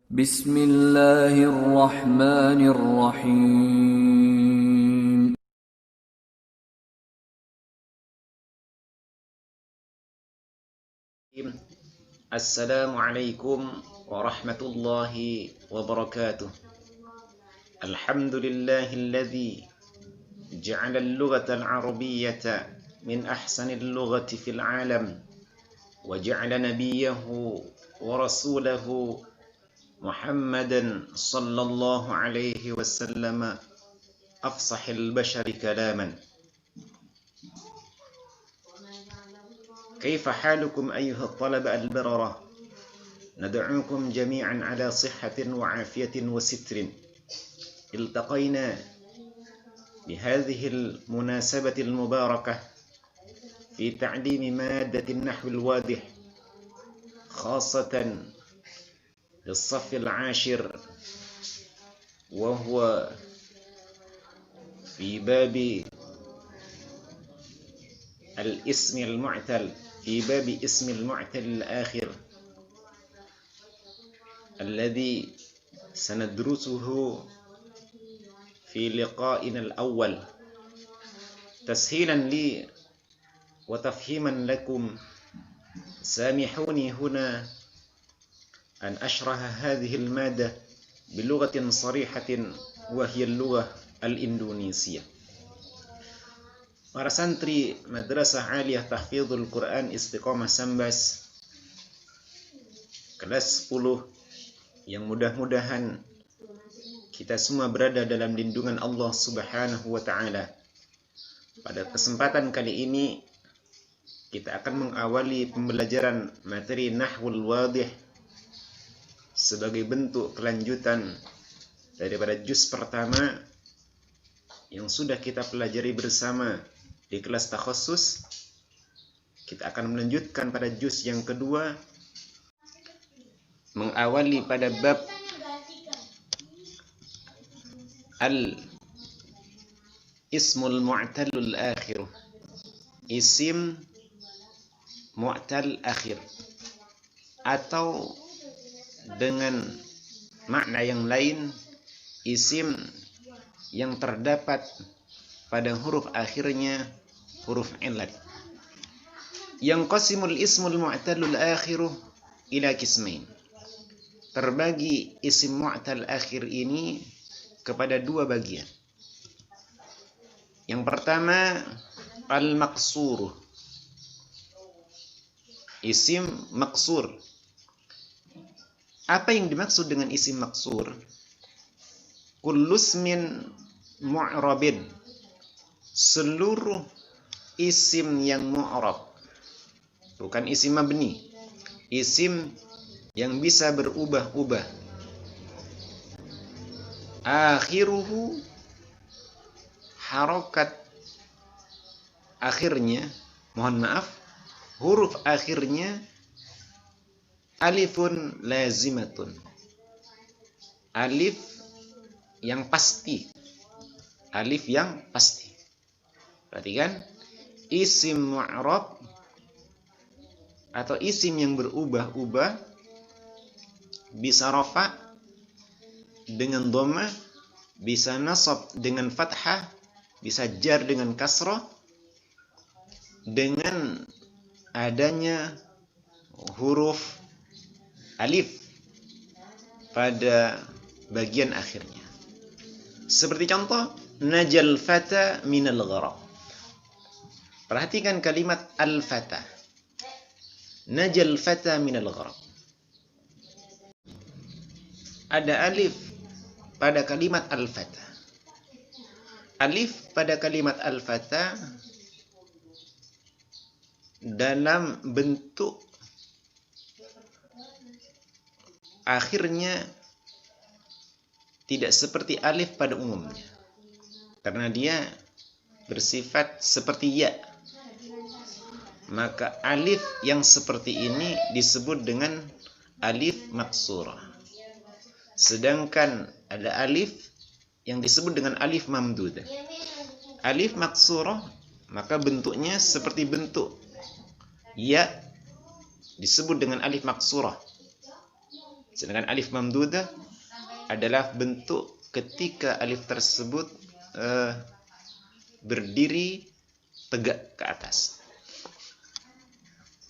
Bismillahirrahmanirrahim. Assalamualaikum warahmatullahi wabarakatuh. Alhamdulillahilladzi ja'ala al-lughata al-arabiyyata min ahsanil lughati fil alam wa ja'ala nabiyyahu wa rasulahu Muhammadan sallallahu alaihi wasallam afsahil bashari kalaman. كيف حالكم أيها الطلبة البررة؟ ندعوكم جميعا على صحة وعافية وستر. التقينا بهذه المناسبة المباركة في تعليم مادة النحو الواضح، خاصة للصف العاشر، وهو في باب الاسم المعتل، في باب اسم المعتل الآخر الذي سندرسه في لقائنا الأول. تسهيلا لي وتفهيما لكم، سامحوني هنا أن أشرح هذه المادة بلغة صريحة وهي اللغة الإندونيسية. Para santri Madrasah Aliyah Tahfidzul Quran Istiqomah Sambas kelas 10 yang mudah-mudahan kita semua berada dalam lindungan Allah Subhanahu wa taala. Pada kesempatan kali ini kita akan mengawali pembelajaran materi Nahwul Wadih sebagai bentuk kelanjutan daripada juz pertama yang sudah kita pelajari bersama di kelas takhassus. Kita akan melanjutkan pada juz yang kedua, mengawali pada bab al-ismul mu'talul akhir, isim mu'tal akhir, atau dengan makna yang lain, isim yang terdapat pada huruf akhirnya huruf illat. Yang qasimul ismul mu'talul akhiru ila qismain. Terbagi isim mu'tal akhir ini kepada dua bagian. Yang pertama al-maqsur, isim maksur. Apa yang dimaksud dengan isim maksur? Kullusmin mu'rabin, seluruh isim yang mu'rab, bukan isim mabni, isim yang bisa berubah-ubah. Akhiruhu, harokat akhirnya, huruf akhirnya alifun lazimatun, alif yang pasti, alif yang pasti. Perhatikan, isim mu'rab atau isim yang berubah-ubah bisa rafa dengan dhammah, bisa nasab dengan fathah, bisa jar dengan kasrah dengan adanya huruf alif pada bagian akhirnya. Seperti contoh, najal fata minal gharaq. Perhatikan kalimat al-fata. Najal fata minal gharaq. Ada alif pada kalimat al-fata. Alif pada kalimat al-fata dalam bentuk akhirnya tidak seperti alif pada umumnya, karena dia bersifat seperti ya. Maka alif yang seperti ini disebut dengan alif maksurah. Sedangkan ada alif yang disebut dengan alif mamdudah. Alif maksurah maka bentuknya seperti bentuk ya, disebut dengan alif maksurah. Sedangkan alif mamdudah adalah bentuk ketika alif tersebut berdiri tegak ke atas.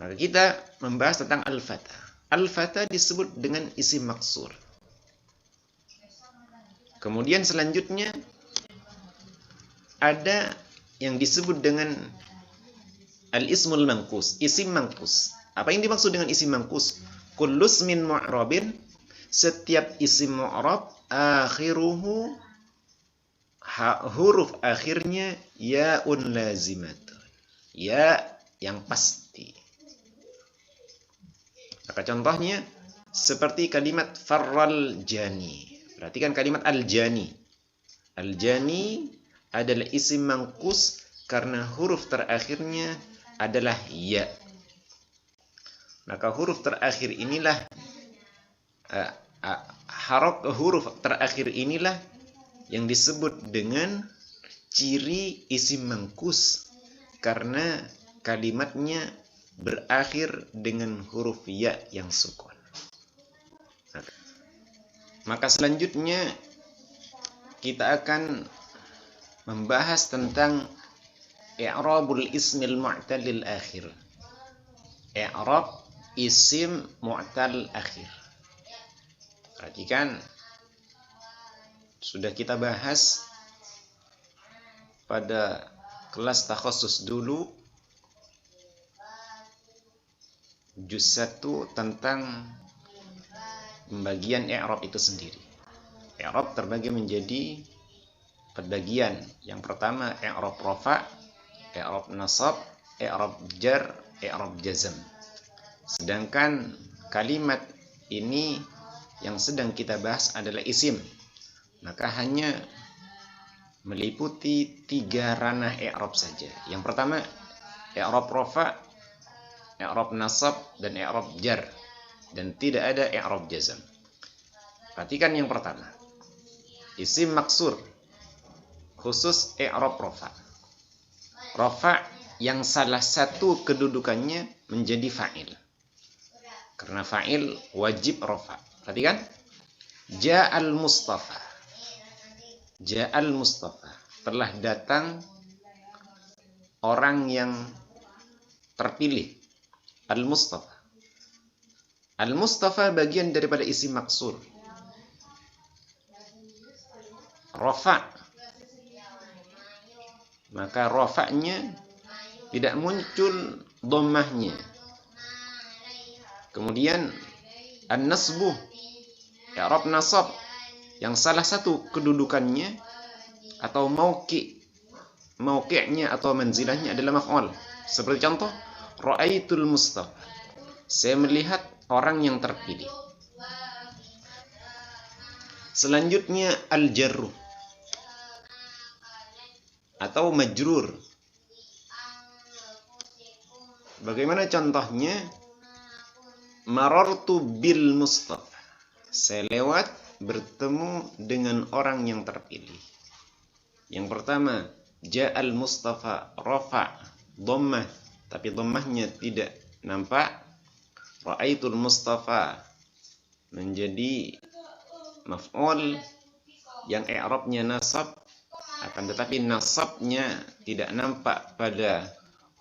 Maka kita membahas tentang al-fatha. Al-fatha disebut dengan isim maksur. Kemudian selanjutnya ada yang disebut dengan al-ismul manqus, isim manqus. Apa yang dimaksud dengan isim manqus? Kullus min mu'rabin, setiap isim mu'rab akhiruhu, huruf akhirnya ya'un lazimatun, ya yang pasti. Maka contohnya seperti kalimat farral jani. Perhatikan kalimat al-jani. Al-jani adalah isim manqus karena huruf terakhirnya adalah ya. Maka huruf terakhir inilah huruf terakhir inilah yang disebut dengan ciri isim manqus karena kalimatnya berakhir dengan huruf ya yang sukun. Maka selanjutnya kita akan membahas tentang i'rabul ismil mu'talil akhir. I'rab isim mu'tal akhir. Perhatikan, sudah kita bahas pada kelas takhassus dulu juz 1 tentang pembagian i'rab itu sendiri. I'rab terbagi menjadi pembagian. Yang pertama i'rab rafa, i'rab nasab, i'rab jar, i'rab jazm. Sedangkan kalimat ini yang sedang kita bahas adalah isim. Maka hanya meliputi 3 ranah i'rab saja. Yang pertama i'rab rafa, i'rab nasab, dan i'rab jar, dan tidak ada i'rab jazm. Perhatikan yang pertama, isim maksur, khusus i'rab rafa. Rafa yang salah satu kedudukannya menjadi fa'il. Karena fa'il wajib rafa. Perhatikan, ja'al mustafa. Ja'al mustafa, telah datang orang yang terpilih. Al-mustafa. Al-mustafa bagian daripada isim maksur. Rafa, maka rafa'nya tidak muncul dhammahnya. Kemudian an-nasbu, i'rab nasab, yang salah satu kedudukannya atau mauqi'nya atau manzilahnya adalah maf'ul. Seperti contoh, ra'aitul mustafa, saya melihat orang yang terpilih. Selanjutnya al-jarru atau majrur. Bagaimana contohnya? Marartu bil mustafa, saya lewat bertemu dengan orang yang terpilih. Yang pertama, ja'al mustafa, rafa, dhammah, tapi dhammahnya tidak nampak. Ra'aitul mustafa menjadi maf'ul yang i'rabnya nasab, akan tetapi nasabnya tidak nampak pada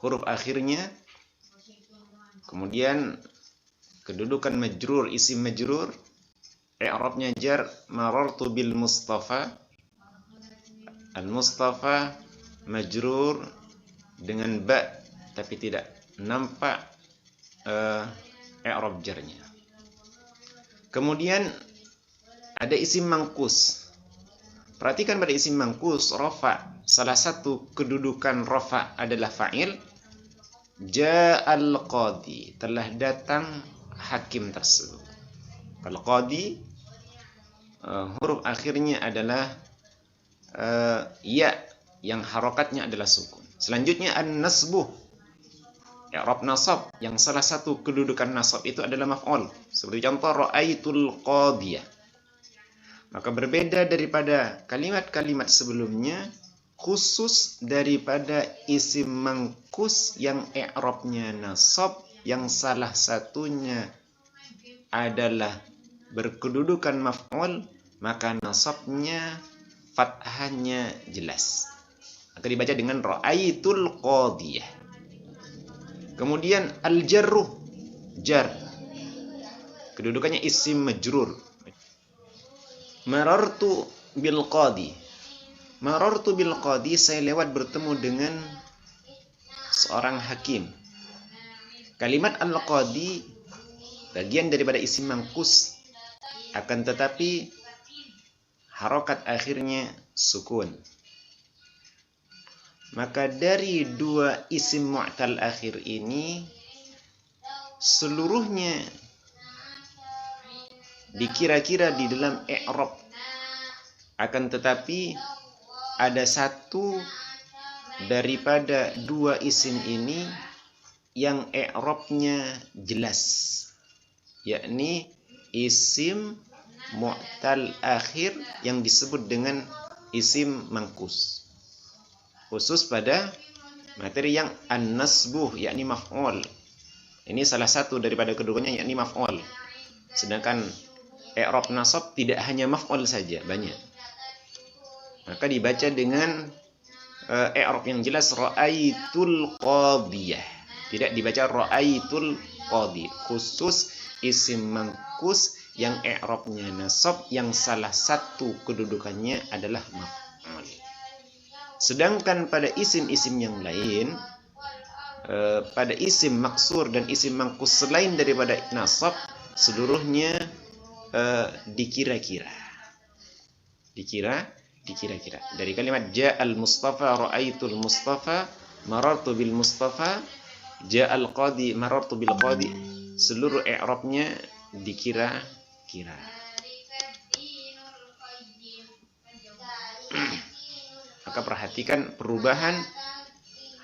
huruf akhirnya. Kemudian kedudukan majrur, isim majrur, i'rabnya jar, marartu bil mustafa. Al-mustafa majrur dengan ba, tapi tidak nampak i'rab jarnya. Kemudian ada isim mangkus. Perhatikan pada isim mangkus, rafa, salah satu kedudukan rafa adalah fa'il. Ja'al qadi, telah datang hakim tersebut. Al-qadi huruf akhirnya adalah ya yang harokatnya adalah sukun. Selanjutnya an-nasbu, i'rab nasab, yang salah satu kedudukan nasab itu adalah maf'ul. Seperti contoh ra'aitul qadiyah. Maka berbeda daripada kalimat-kalimat sebelumnya, khusus daripada isim mangkus yang i'rabnya nasab, yang salah satunya adalah berkedudukan maf'ul, maka nasabnya fathahnya jelas. Maka dibaca dengan ra'aitul qadiyah. Kemudian al-jarru, jar, kedudukannya isim majrur. Marartu bil qadi. Marartu bil qadi, saya lewat bertemu dengan seorang hakim. Kalimat al-qadi bagian daripada isim mangkus, akan tetapi harokat akhirnya sukun. Maka dari dua isim mu'tal akhir ini seluruhnya dikira-kira di dalam i'rab, akan tetapi ada satu daripada dua isim ini yang i'rabnya jelas, yakni isim mu'tal akhir yang disebut dengan isim mangkus, khusus pada materi yang an-nasbuh, yakni maf'ul. Ini salah satu daripada kedudukannya, yakni maf'ul. Sedangkan i'rab nasab tidak hanya maf'ul saja, banyak. Maka dibaca dengan i'rab yang jelas, ra'aitul qadiyah. Tidak dibaca ra'aitul qadi, khusus isim mangkus yang i'rabnya nasab, yang salah satu kedudukannya adalah maf'ul. Sedangkan pada isim-isim yang lain, pada isim maksur dan isim mangkus selain daripada nasab, seluruhnya dikira-kira. Dikira-kira. Dari kalimat ja'al mustafa, ra'aitul mustafa, marartu bil mustafa, ja'al qadi, marartu bil qadi, seluruh i'rabnya dikira-kira. Maka perhatikan, perubahan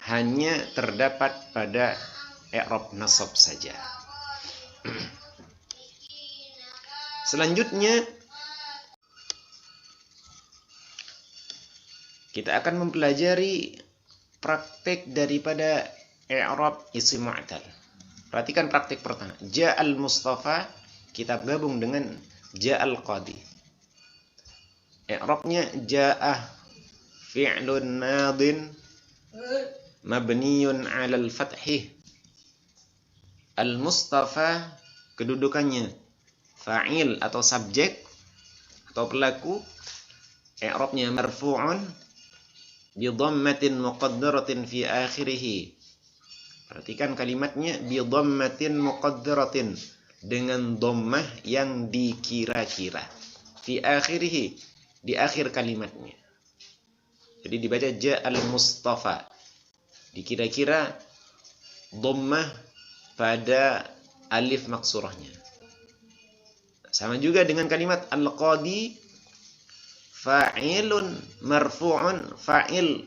hanya terdapat pada i'rab nasab saja. Selanjutnya kita akan mempelajari praktek daripada i'rab isim mu'tal. Perhatikan praktek pertama. Ja'al Mustafa, kita gabung dengan ja'al qadi. I'rabnya ja'ah fi'lun madin mabniyun 'alal fathih. Al-Mustafa kedudukannya fa'il atau subjek atau pelaku, i'rabnya marfu'un bi dhammatin muqaddaratin fi akhirih. Perhatikan kalimatnya, bi dhammatin muqaddaratin, dengan dhammah yang dikira-kira, fi akhirih, di akhir kalimatnya. Jadi dibaca ja'al Mustafa, dikira-kira dhammah pada alif maksurahnya. Sama juga dengan kalimat al-qadi, fa'ilun marfu'un, fa'il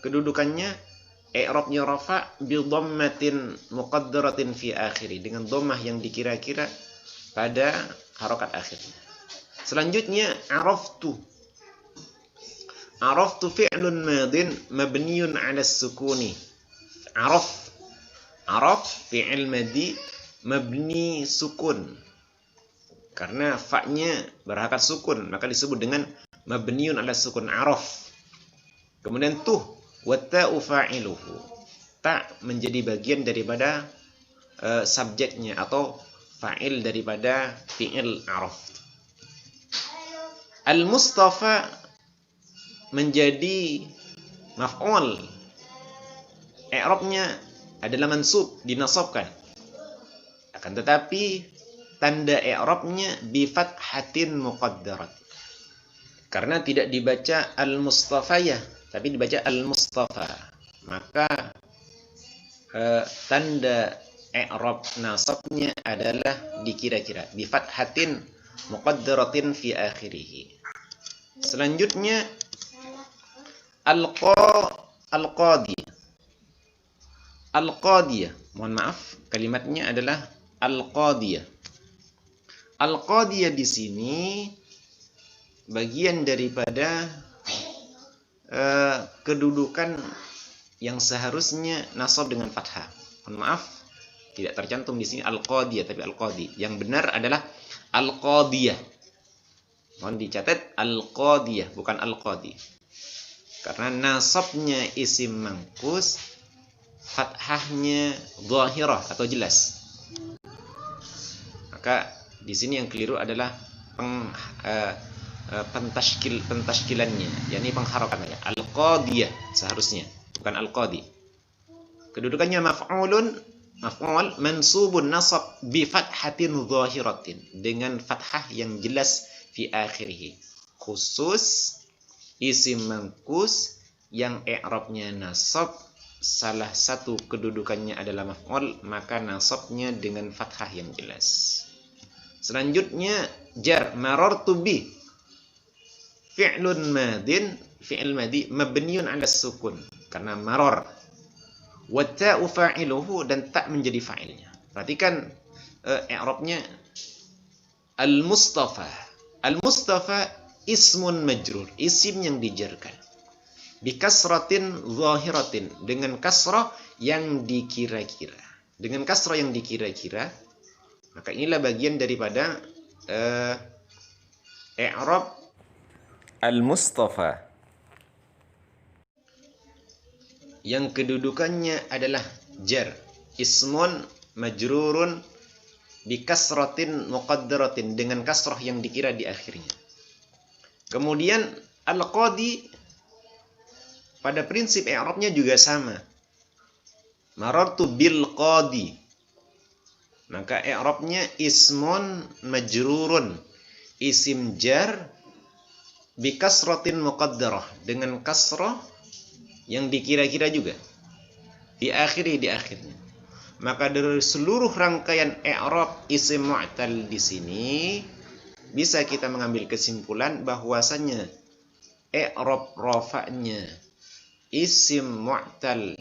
kedudukannya i'rabnya rafa' bi dhammatin muqaddaratin fi akhiri, dengan dhammah yang dikira-kira pada harokat akhirnya. Selanjutnya araftu. Araftu fi'lun madin mabniyun 'ala sukuni. Araf fi'il madi mabni sukun, karena fa-nya berharokat sukun, maka disebut dengan mabniun 'ala sukun, araf. Kemudian tuh, wa ta'u fa'iluhu, ta menjadi bagian daripada subjeknya atau fa'il daripada fi'il araf. Al-Mustafa menjadi maf'ul, i'rabnya adalah mansub, dinasabkan. Akan tetapi tanda i'rabnya bi fathatin muqaddarat, karena tidak dibaca al-mustafayah, tapi dibaca al-mustafa. Maka tanda i'rab nasabnya adalah dikira-kira bi fathatin muqaddaratin fi akhirih. Selanjutnya al-qadiyah. Al-qadiyah, mohon maaf, kalimatnya adalah al-qadiyah. Al-qadiyah di sini bagian daripada kedudukan yang seharusnya nasab dengan fathah. Mohon maaf, tidak tercantum di sini al-qadiyah, tapi al-qadi. Yang benar adalah Al-Qadiyah. Mohon dicatat Al-Qadiyah, bukan Al-Qadi. Karena nasabnya isim mangkus, fathahnya zahirah atau jelas. Maka di sini yang keliru adalah pentashkilannya, yakni pengharakannya. Al-Qadiyah seharusnya, bukan Al-Qadi. Kedudukannya maf'ul mansubun nasab bi fathatin zahiratin, dengan fathah yang jelas fi akhirih. Khusus isim mangkus yang i'rabnya nasab, salah satu kedudukannya adalah maf'ul, maka nasabnya dengan fathah yang jelas. Selanjutnya jar, marartu bi, fi'lun madin, fi'il madi mabniun 'ala sukun karena marar. Wa ta'u fa'iluhu, dan tak menjadi fa'ilnya. Perhatikan i'rabnya al-Mustafa. Al-Mustafa ismun majrur, isim yang dijarkan. Bi kasratin zahiratin, dengan kasrah yang dikira-kira. Dengan kasrah yang dikira-kira, maka inilah bagian daripada i'rab al-Mustafa yang kedudukannya adalah jar, ismun majrurun bi kasratin muqaddaratin, dengan kasrah yang dikira di akhirnya. Kemudian al-Qadi pada prinsip i'rabnya juga sama. Marartu bil qadi, maka i'rabnya ismun majrurun, isim jar bi kasratin muqaddarah, dengan kasrah yang dikira-kira juga di akhirnya. Maka dari seluruh rangkaian i'rab isim mu'tal di sini bisa kita mengambil kesimpulan bahwasanya i'rab rafa'nya isim mu'tal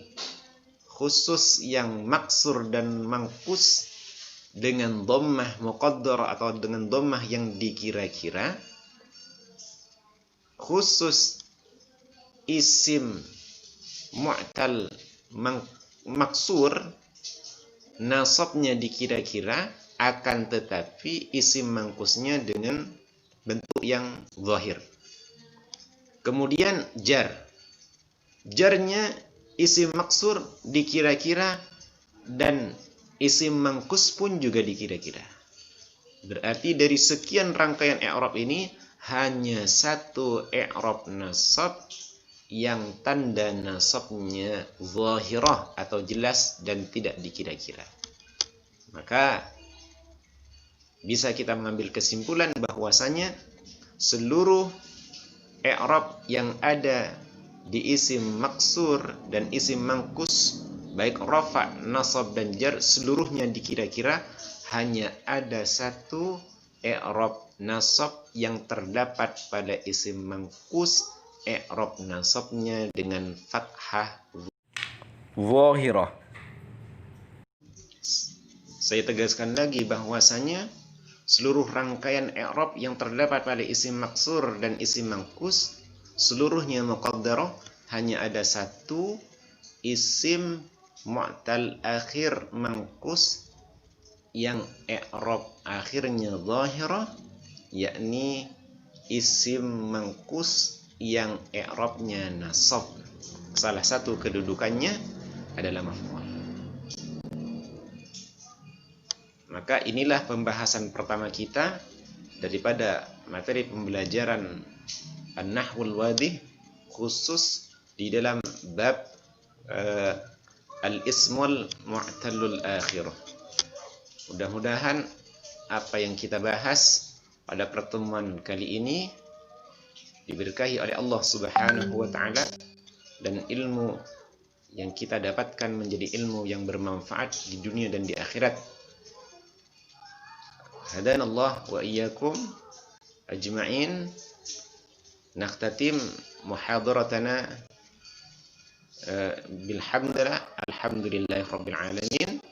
khusus yang maksur dan mangkus dengan dhammah muqaddarah atau dengan dhammah yang dikira-kira, khusus isim mu'tal maksur nasabnya dikira-kira, akan tetapi isim mangkusnya dengan bentuk yang zahir. Kemudian jar, jarnya isim maksur dikira-kira dan isim mangkus pun juga dikira-kira. Berarti dari sekian rangkaian i'rab ini hanya satu i'rab nasab yang tanda nasabnya zahirah atau jelas dan tidak dikira-kira. Maka bisa kita mengambil kesimpulan bahwasanya seluruh i'rab yang ada di isim maksur dan isim mangkus, baik rafa, nasab dan jar, seluruhnya dikira-kira, hanya ada satu i'rab nasab yang terdapat pada isim mangkus, i'rab nasabnya dengan fathah zahirah. Saya tegaskan lagi bahwasanya seluruh rangkaian i'rab yang terdapat pada isim maksur dan isim mangkus seluruhnya muqaddarah, hanya ada satu isim mu'tal akhir mangkus yang i'rab akhirnya zahirah, yakni isim mangkus yang i'rabnya nasab. Salah satu kedudukannya adalah maf'ul. Maka inilah pembahasan pertama kita daripada materi pembelajaran An-Nahwul Wadih, khusus di dalam bab Al-Ismul Mu'tallul Akhir. Mudah-mudahan apa yang kita bahas pada pertemuan kali ini diberkahi oleh Allah Subhanahu wa Ta'ala, dan ilmu yang kita dapatkan menjadi ilmu yang bermanfaat di dunia dan di akhirat. Hadanallah wa iyyakum ajma'in. Nakhtatim muhadaratana bilhamdulillah, alhamdulillahi rabbil alamin.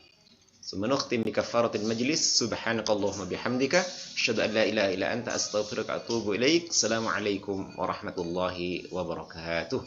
Thumma nukhtim bi kafaratil majlis. Subhanakallahumma bihamdika asyhadu an la ilaha illa anta astaghfiruka wa atubu ilaik. Assalamualaikum warahmatullahi wabarakatuh.